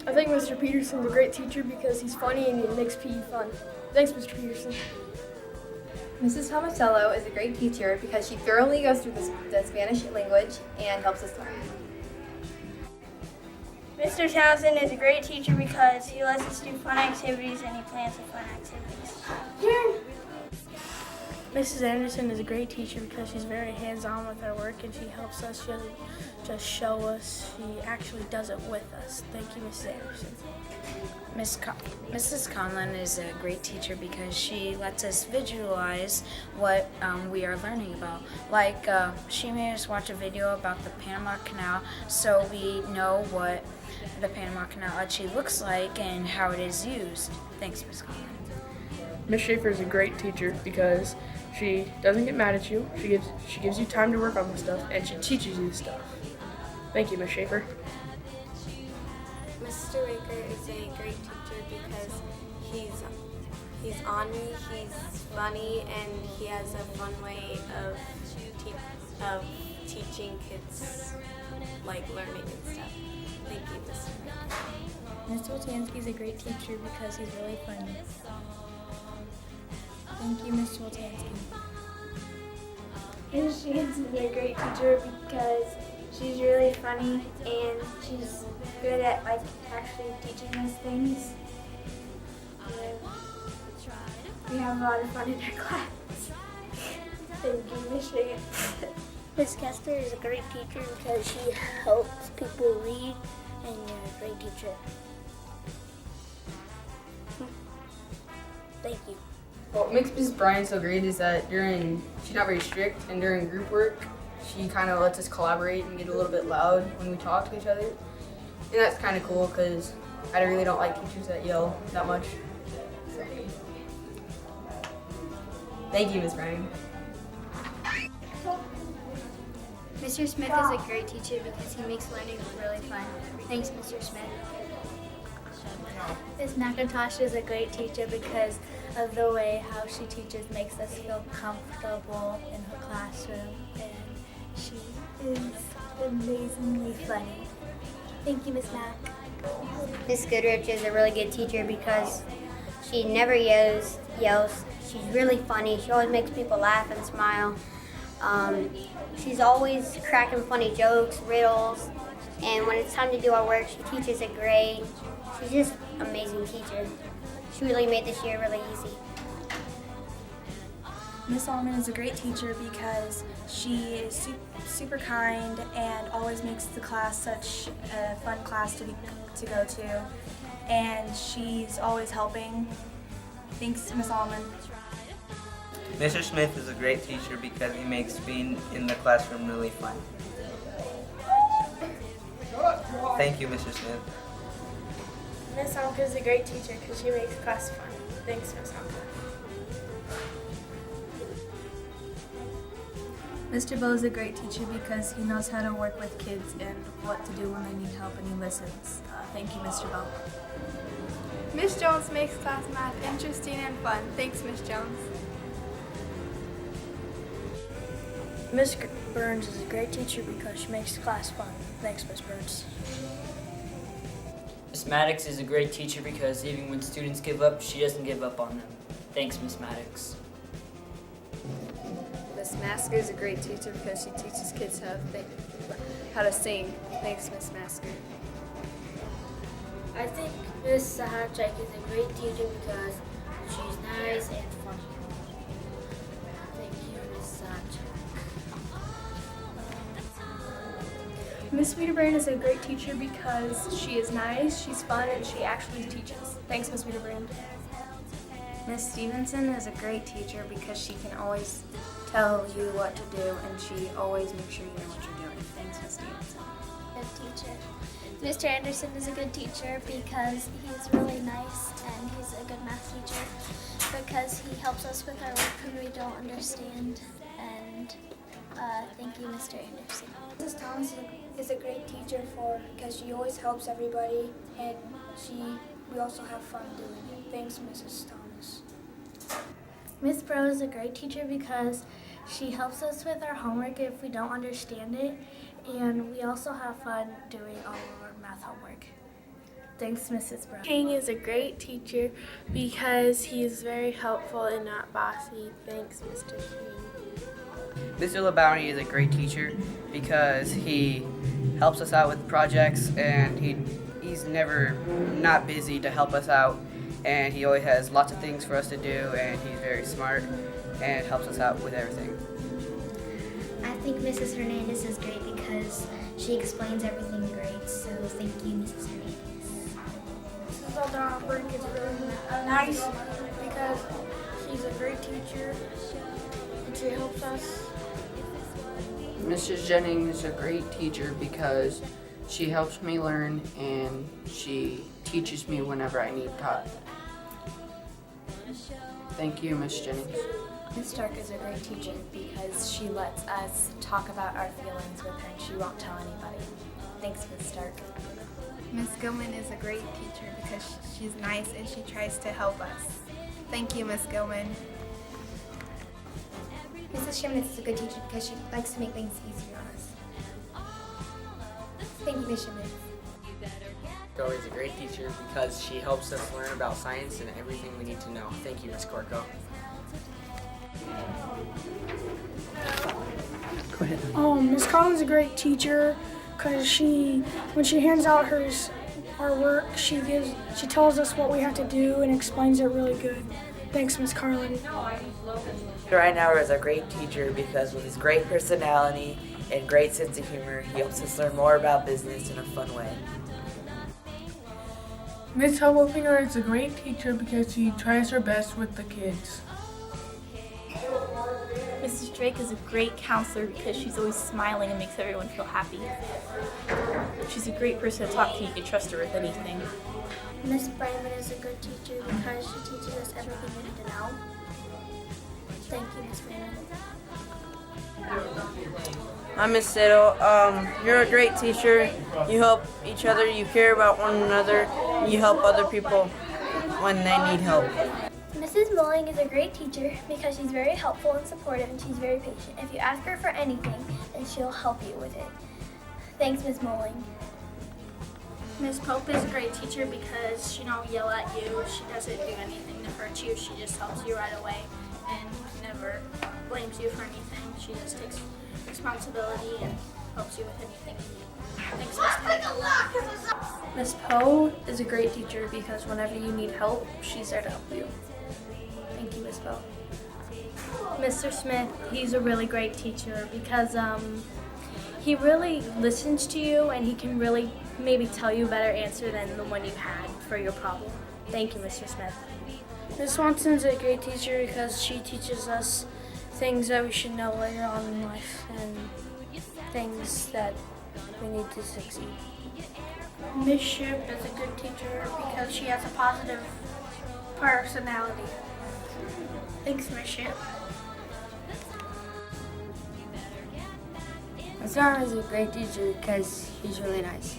I think Mr. Peterson's a great teacher because he's funny and he makes PE fun. Thanks, Mr. Peterson. Mrs. Tomasello is a great teacher because she thoroughly goes through the Spanish language and helps us learn. Mr. Townsend is a great teacher because he lets us do fun activities and he plans the fun activities. Kirn. Mrs. Anderson is a great teacher because she's very hands-on with our work and she helps us. She doesn't just show us, she actually does it with us. Thank you, Mrs. Anderson. Mrs. Conlon is a great teacher because she lets us visualize what we are learning about. Like she made us watch a video about the Panama Canal so we know what the Panama Canal actually looks like and how it is used. Thanks, Ms. Conlon. Ms. Schaefer is a great teacher because she doesn't get mad at you. She gives you time to work on the stuff and she teaches you the stuff. Thank you, Ms. Schaefer. Mr. Baker is a great teacher because he's on me, he's funny, and he has a fun way of teaching kids, like learning and stuff. Thank you, Mr. Baker. Mr. Woltansky is a great teacher because he's really funny. Thank you, Mr. Woltansky. Mrs. Shields is a great teacher because she's really funny and she's good at actually teaching us things. And we have a lot of fun in her class. Thank you, Miss Shields. Miss Kester is a great teacher because she helps people read, and you're a great teacher. Thank you. What makes Mrs. Bryan so great is that she's not very strict, and during group work, she kind of lets us collaborate and get a little bit loud when we talk to each other. And that's kind of cool because I really don't like teachers that yell that much. Thank you, Ms. Bryan. Mr. Smith is a great teacher because he makes learning really fun. Thanks, Mr. Smith. Ms. McIntosh is a great teacher because of the way how she teaches makes us feel comfortable in her classroom, and she is amazingly funny. Thank you, Ms. Mack. Miss Goodrich is a really good teacher because she never yells. She's really funny. She always makes people laugh and smile. She's always cracking funny jokes, riddles, and when it's time to do our work, she teaches a grade. She's just an amazing teacher. She really made this year really easy. Miss Allman is a great teacher because she is super kind and always makes the class such a fun class to go to, and she's always helping. Thanks, Miss Allman. Mr. Smith is a great teacher because he makes being in the classroom really fun. Thank you, Mr. Smith. Miss Honka is a great teacher because she makes class fun. Thanks, Miss Honka. Mr. Bowe is a great teacher because he knows how to work with kids and what to do when they need help, and he listens. Thank you, Mr. Bowe. Miss Jones makes class math interesting and fun. Thanks, Miss Jones. Miss Burns is a great teacher because she makes class fun. Thanks, Miss Burns. Miss Maddox is a great teacher because even when students give up, she doesn't give up on them. Thanks, Miss Maddox. Miss Masker is a great teacher because she teaches kids how to sing. Thanks, Miss Masker. I think Miss Sahachek is a great teacher because she's nice and funny. Thank you, Miss Sahachek. Miss Wiederbrand is a great teacher because she is nice, she's fun, and she actually teaches. Thanks, Miss Wiederbrand. Miss Stevenson is a great teacher because she can always tell you what to do, and she always makes sure you know what you're doing. Thanks, Miss Stevenson. Good teacher. Mr. Anderson is a good teacher because he's really nice and he's a good math teacher because he helps us with our work when we don't understand. And thank you, Mr. Anderson. Mrs. Thomas is a great teacher because she always helps everybody, and we also have fun doing it. Thanks, Mrs. Thomas. Miss Bro is a great teacher because she helps us with our homework if we don't understand it, and we also have fun doing all of our math homework. Thanks, Mrs. Brown. King is a great teacher because he's very helpful and not bossy. Thanks, Mr. King. Mr. LeBounty is a great teacher because he helps us out with projects, and he's never not busy to help us out, and he always has lots of things for us to do, and he's very smart and helps us out with everything. I think Mrs. Hernandez is great because she explains everything great, so thank you, Mrs. Hernandez. Mrs. O'Donnell is really nice because she's a great teacher and she helps us. Mrs. Jennings is a great teacher because she helps me learn and she teaches me whenever I need taught. Thank you, Miss Jennings. Ms. Stark is a great teacher because she lets us talk about our feelings with her and she won't tell anybody. Thanks, Ms. Stark. Miss Gilman is a great teacher because she's nice and she tries to help us. Thank you, Miss Gilman. Mrs. Shimnitz is a good teacher because she likes to make things easier on us. Thank you, Miss Shimnitz. Corco is a great teacher because she helps us learn about science and everything we need to know. Thank you, Miss Corco. Go ahead. Miss Collins is a great teacher because when she hands out our work, she tells us what we have to do and explains it really good. Thanks, Miss Carlin. Reinauer is a great teacher because with his great personality and great sense of humor, he helps us learn more about business in a fun way. Miss Hubblefinger is a great teacher because she tries her best with the kids. Mrs. Drake is a great counselor because she's always smiling and makes everyone feel happy. She's a great person to talk to. You can trust her with anything. Miss Brightman is a good teacher because she teaches us everything we need to know. Thank you, Miss Brightman. I'm Miss Siddle. You're a great teacher. You help each other. You care about one another. You help other people when they need help. Mrs. Mulling is a great teacher because she's very helpful and supportive and she's very patient. If you ask her for anything, then she'll help you with it. Thanks, Miss Mulling. Miss Pope is a great teacher because she don't yell at you. She doesn't do anything to hurt you. She just helps you right away and never blames you for anything. She just takes responsibility and helps you with anything you need. Thanks, Miss Pope. Miss Poe is a great teacher because whenever you need help, she's there to help you. Thank you, Miss Poe. Mr. Smith, he's a really great teacher because he really listens to you and he can really maybe tell you a better answer than the one you had for your problem. Thank you, Mr. Smith. Miss Swanson's a great teacher because she teaches us things that we should know later on in life and things that we need to succeed. Miss Ship is a good teacher because she has a positive personality. Thanks, Miss Ship. Miss Arm is a great teacher because he's really nice.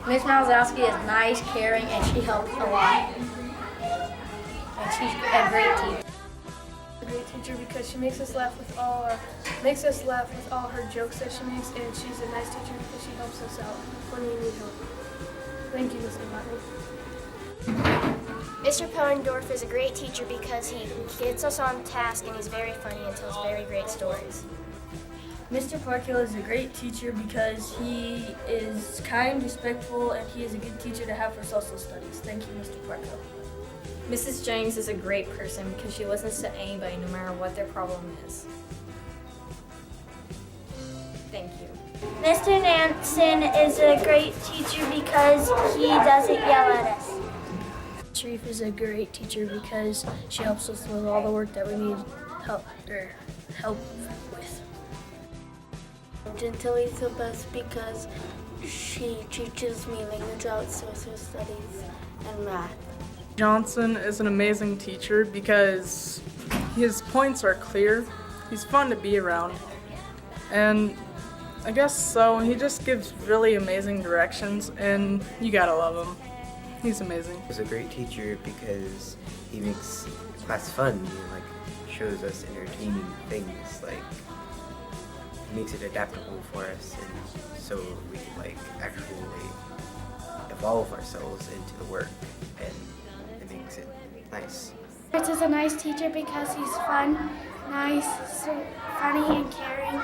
Miss Malzowski is nice, caring, and she helps a lot. And she's a great teacher. A great teacher because she makes us laugh with all her jokes that she makes, and she's a nice teacher because she helps us out when we need help. Thank you, Miss Martin. Mr. Poendorf is a great teacher because he gets us on task and he's very funny and tells very great stories. Mr. Parkhill is a great teacher because he is kind, respectful, and he is a good teacher to have for social studies. Thank you, Mr. Parkhill. Mrs. Jennings is a great person because she listens to anybody no matter what their problem is. Thank you. Mr. Nansen is a great teacher because he doesn't yell at us. Sharif is a great teacher because she helps us with all the work that we need help with. Gentili's the best because she teaches me language arts, social studies, and math. Johnson is an amazing teacher because his points are clear, he's fun to be around, and I guess so, he just gives really amazing directions and you gotta love him. He's amazing. He's a great teacher because he makes class fun. He shows us entertaining things like he makes it adaptable for us, and so we can like actually evolve ourselves into the work, and it makes it nice. Fritz is a nice teacher because he's fun, nice, so funny and caring,